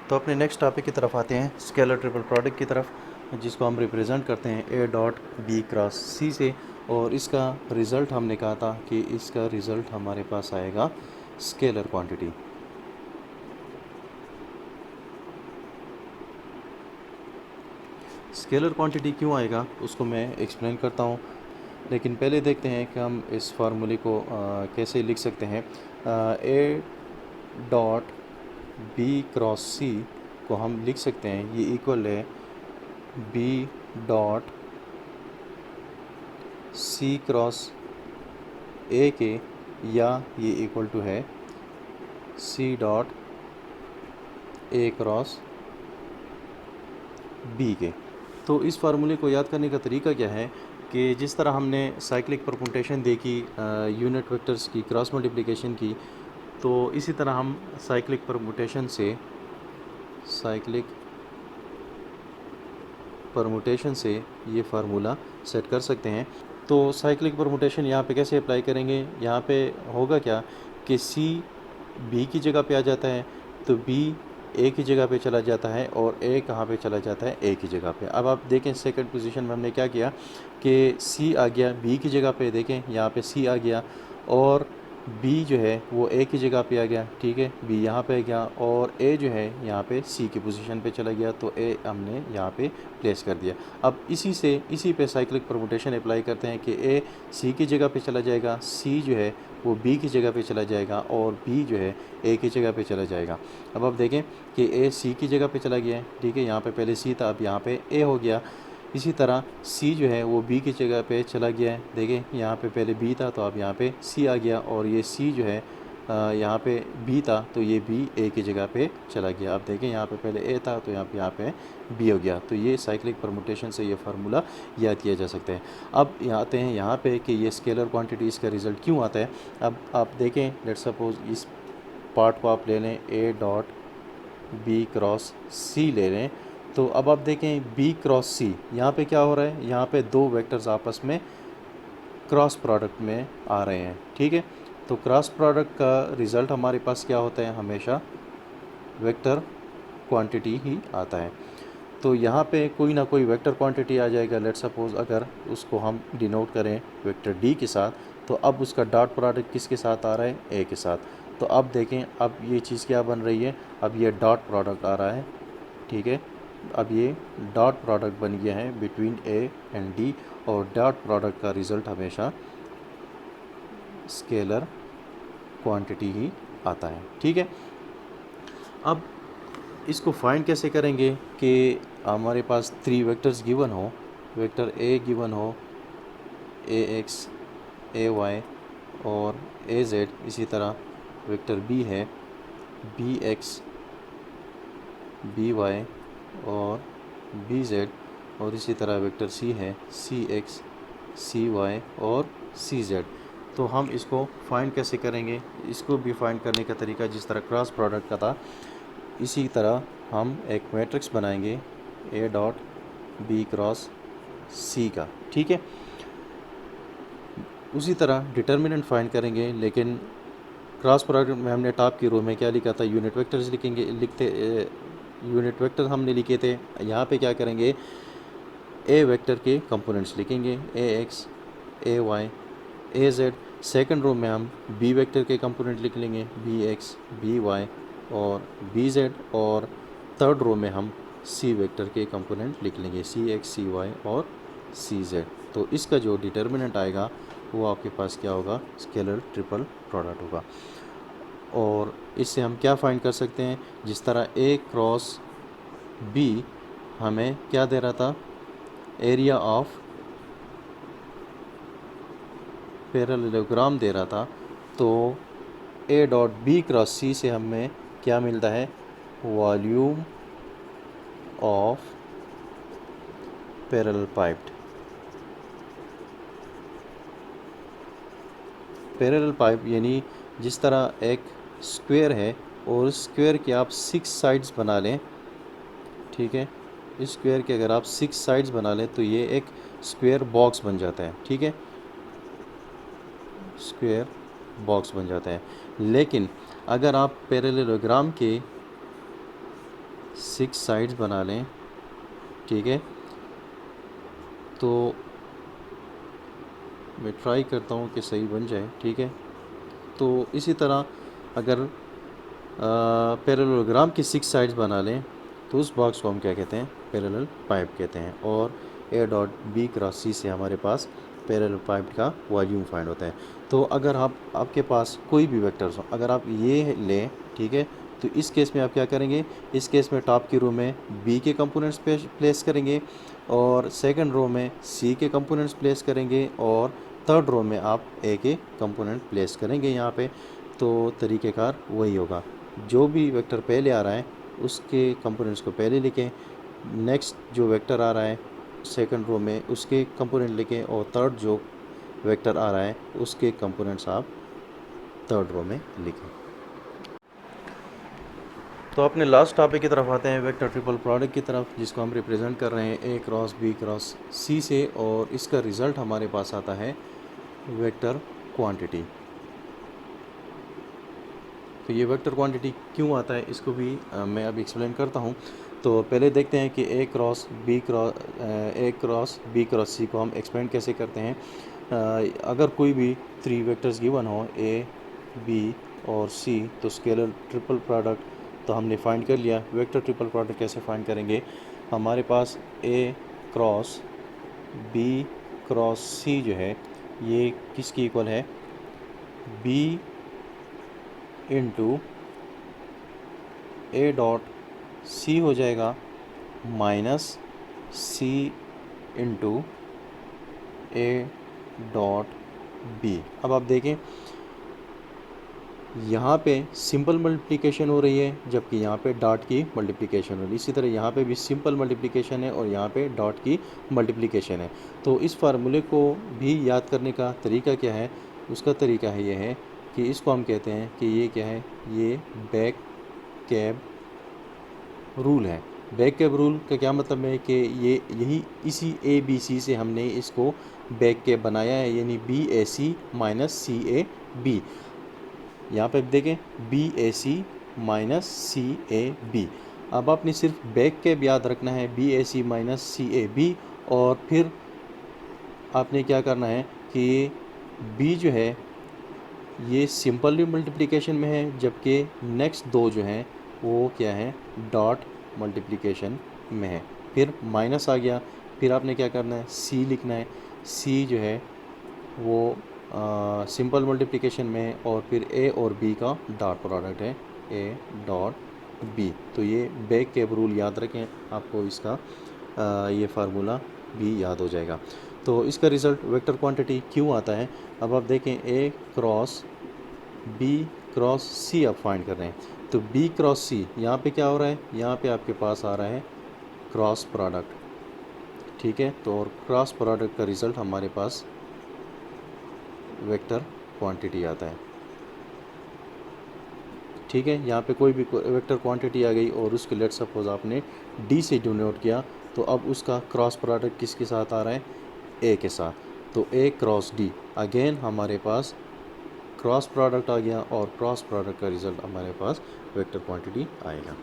तो अपने next topic की तरफ आते हैं, स्केलर ट्रिपल प्रोडक्ट की तरफ, जिसको हम रिप्रेजेंट करते हैं ए डॉट बी क्रॉस सी से। और इसका रिज़ल्ट हमने कहा था कि इसका रिज़ल्ट हमारे पास आएगा स्केलर क्वांटिटी। स्केलर क्वांटिटी क्यों आएगा उसको मैं एक्सप्लेन करता हूँ, लेकिन पहले देखते हैं कि हम इस फार्मूले को कैसे लिख सकते हैं। A dot B cross C को हम लिख सकते हैं, ये इक्वल है B dot C cross A के, या ये इक्वल टू है C dot A cross B के। तो इस फार्मूले को याद करने का तरीका क्या है कि जिस तरह हमने साइक्लिक परमुटेशन देखी यूनिट वेक्टर्स की क्रॉस मल्टीप्लिकेशन की, तो इसी तरह हम साइक्लिक परमुटेशन से ये फार्मूला सेट कर सकते हैं। तो साइक्लिक परमुटेशन यहाँ पे कैसे अप्लाई करेंगे, यहाँ पे होगा क्या कि सी बी की जगह पे आ जाता है, तो बी ए की जगह पे चला जाता है, और ए कहाँ पे चला जाता है, ए की जगह पे। अब आप देखें सेकंड पोजीशन में हमने क्या किया कि सी आ गया बी की जगह पे, देखें यहाँ पे सी आ गया, और बी जो है वो ए की जगह पे आ गया, ठीक है, बी यहाँ पे आ गया, और ए जो है यहाँ पे सी की पोजीशन पे चला गया, तो ए हमने यहाँ पे प्लेस कर दिया। अब इसी पे साइक्लिक परमुटेशन अप्लाई करते हैं कि ए सी की जगह पे चला जाएगा, सी जो है वो बी की जगह पे चला जाएगा, और बी जो है ए की जगह पे चला जाएगा। अब आप देखें कि ए सी की जगह पे चला गया है, ठीक है, यहाँ पे पहले सी था, अब यहाँ पे ए हो गया। इसी तरह सी जो है वो बी की जगह पे चला गया है, देखें यहाँ पे पहले बी था, तो अब यहाँ पे सी आ गया, और ये सी जो है यहाँ पे बी था, तो ये बी ए की जगह पे चला गया। अब देखें यहाँ पे पहले ए था, तो यहाँ पे बी हो गया। तो ये साइक्लिक परमुटेशन से ये फार्मूला याद किया जा सकता है। अब आते हैं यहाँ पे कि ये स्केलर क्वांटिटीज़ का रिज़ल्ट क्यों आता है। अब आप देखें, लेट सपोज इस पार्ट को आप ले लें, ए डॉट बी क्रॉस सी ले लें, तो अब आप देखें बी क्रॉस सी, यहाँ पे क्या हो रहा है, यहाँ पे दो वेक्टर्स आपस में क्रॉस प्रोडक्ट में आ रहे हैं, ठीक है। तो क्रॉस प्रोडक्ट का रिज़ल्ट हमारे पास क्या होता है, हमेशा वेक्टर क्वांटिटी ही आता है। तो यहाँ पे कोई ना कोई वेक्टर क्वांटिटी आ जाएगा। लेट सपोज अगर उसको हम डिनोट करें वेक्टर डी के साथ, तो अब उसका डॉट प्रोडक्ट किसके साथ आ रहा है, ए के साथ। तो अब देखें, अब ये चीज़ क्या बन रही है, अब ये डॉट प्रोडक्ट आ रहा है, ठीक है। अब ये डॉट प्रोडक्ट बन गया है बिटवीन ए एंड डी, और डॉट प्रोडक्ट का रिज़ल्ट हमेशा स्केलर क्वांटिटी ही आता है, ठीक है। अब इसको फाइंड कैसे करेंगे कि हमारे पास 3 वेक्टर्स गिवन हो, वेक्टर ए गिवन हो, ए एक्स, ए वाई और ए जेड। इसी तरह वेक्टर बी है, बी एक्स, बी वाई और बी जेड। और इसी तरह वेक्टर सी है, सी एक्स, सी वाई और सी जेड। तो हम इसको फाइंड कैसे करेंगे, इसको भी फाइंड करने का तरीका जिस तरह क्रॉस प्रोडक्ट का था, इसी तरह हम एक मैट्रिक्स बनाएंगे ए डॉट बी क्रॉस सी का, ठीक है। उसी तरह डिटर्मिनेंट फाइंड करेंगे, लेकिन क्रॉस प्रोडक्ट में हमने टॉप की रो में क्या लिखा था, यूनिट वेक्टर्स यूनिट वेक्टर हमने लिखे थे। यहाँ पे क्या करेंगे, ए वेक्टर के कंपोनेंट्स लिखेंगे, ए एक्स, ए वाई, ए जेड। सेकंड रो में हम बी वेक्टर के कंपोनेंट लिख लेंगे, बी एक्स, बी वाई और बी जेड। और थर्ड रो में हम सी वेक्टर के कंपोनेंट लिख लेंगे, सी एक्स, सी वाई और सी जेड। तो इसका जो डिटर्मिनेंट आएगा वो आपके पास क्या होगा, स्केलर ट्रिपल प्रोडक्ट होगा। और इससे हम क्या फाइंड कर सकते हैं, जिस तरह ए क्रॉस बी हमें क्या दे रहा था, एरिया ऑफ पैरेललोग्राम दे रहा था, तो ए डॉट बी क्रॉस सी से हमें क्या मिलता है, volume of parallel piped. Parallel pipe यानी जिस तरह एक स्क्वायर है और स्क्वायर के आप 6 साइड्स बना लें, ठीक है, इस स्क्वायर के अगर आप 6 साइड्स बना लें तो ये एक स्क्वायर बॉक्स बन जाता है, ठीक है, स्क्वायर बॉक्स बन जाता है। लेकिन अगर आप पैरेललोग्राम के 6 साइड्स बना लें, ठीक है। तो मैं ट्राई करता हूँ कि सही बन जाए, ठीक है। तो इसी तरह अगर पैरेललोग्राम की 6 साइड्स बना लें तो उस बॉक्स को हम क्या कहते हैं, पैरेलल पाइप कहते हैं। और ए डॉट बी क्रॉस सी से हमारे पास पैरेलल पाइप का वॉल्यूम फाइंड होता है। तो अगर आपके पास कोई भी वेक्टर्स हो, अगर आप ये लें, ठीक है, तो इस केस में आप क्या करेंगे, इस केस में टॉप की रो में बी के कंपोनेंट्स प्लेस करेंगे और सेकंड रो में सी के कंपोनेंट्स प्लेस करेंगे और थर्ड रो में आप ए के कंपोनेंट प्लेस करेंगे यहाँ पे। तो तरीक़ेकार वही होगा, जो भी वेक्टर पहले आ रहा है उसके कंपोनेंट्स को पहले लिखें, नेक्स्ट जो वेक्टर आ रहा है सेकंड रो में उसके कंपोनेंट लिखें और थर्ड जो वेक्टर आ रहा है उसके कंपोनेंट्स आप थर्ड रो में लिखें। तो अपने लास्ट टॉपिक की तरफ आते हैं, वेक्टर ट्रिपल प्रोडक्ट की तरफ, जिसको हम रिप्रेजेंट कर रहे हैं ए क्रॉस बी क्रॉस सी से, और इसका रिज़ल्ट हमारे पास आता है वेक्टर क्वांटिटी। तो ये वेक्टर क्वांटिटी क्यों आता है इसको भी मैं अभी एक्सप्लेन करता हूँ। तो पहले देखते हैं कि ए क्रॉस बी क्रॉस सी को हम एक्सपेंड कैसे करते हैं। अगर कोई भी 3 वेक्टर्स गिवन हो ए बी और सी, तो स्केलर ट्रिपल प्रोडक्ट तो हमने फाइंड कर लिया। वेक्टर ट्रिपल प्रोडक्ट कैसे फाइंड करेंगे, हमारे पास A cross B cross C जो है ये किसकी इक्वल है, B into A dot C हो जाएगा minus C into A dot B. अब आप देखें यहाँ पे सिंपल मल्टीप्लिकेशन हो रही है जबकि यहाँ पे डॉट की मल्टीप्लिकेशन हो रही है। इसी तरह यहाँ पे भी सिंपल मल्टीप्लिकेशन है और यहाँ पे डॉट की मल्टीप्लिकेशन है। तो इस फार्मूले को भी याद करने का तरीका क्या है, उसका तरीका है ये है कि इसको हम कहते हैं कि ये क्या है, ये बैक कैब रूल है। बैक कैब रूल का क्या मतलब है कि ये इसी ए बी सी से हमने इसको बैक कैब बनाया है, यानी B A C minus C A B. यहाँ पे देखें B A C minus C A B. अब आपने सिर्फ बैक कैब याद रखना है, B A C minus C A B, और फिर आपने क्या करना है कि बी जो है ये सिंपल मल्टीप्लिकेशन में है जबकि नेक्स्ट दो जो हैं वो क्या है, डॉट मल्टीप्लिकेशन में है। फिर माइनस आ गया, फिर आपने क्या करना है, सी लिखना है। सी जो है वो सिंपल मल्टीप्लिकेशन में है और फिर ए और बी का डॉट प्रोडक्ट है, ए डॉट बी। तो ये बैक कैब रूल याद रखें, आपको इसका ये फार्मूला भी याद हो जाएगा। तो इसका रिज़ल्ट वेक्टर क्वांटिटी क्यों आता है, अब आप देखें ए क्रॉस बी क्रॉस सी आप फाइंड कर रहे हैं। तो बी क्रॉस सी यहाँ पे क्या हो रहा है, यहाँ पे आपके पास आ रहा है क्रॉस प्रोडक्ट, ठीक है। तो और क्रॉस प्रोडक्ट का रिज़ल्ट हमारे पास वेक्टर क्वांटिटी आता है, ठीक है। यहाँ पे कोई भी वेक्टर क्वांटिटी आ गई और उसके लेट सपोज आपने डी से डिनोट किया, तो अब उसका क्रॉस प्रोडक्ट किसके साथ आ रहा है, ए के साथ। तो ए क्रॉस डी, अगेन हमारे पास क्रॉस प्रोडक्ट आ गया और क्रॉस प्रोडक्ट का रिज़ल्ट हमारे पास वेक्टर क्वांटिटी आएगा।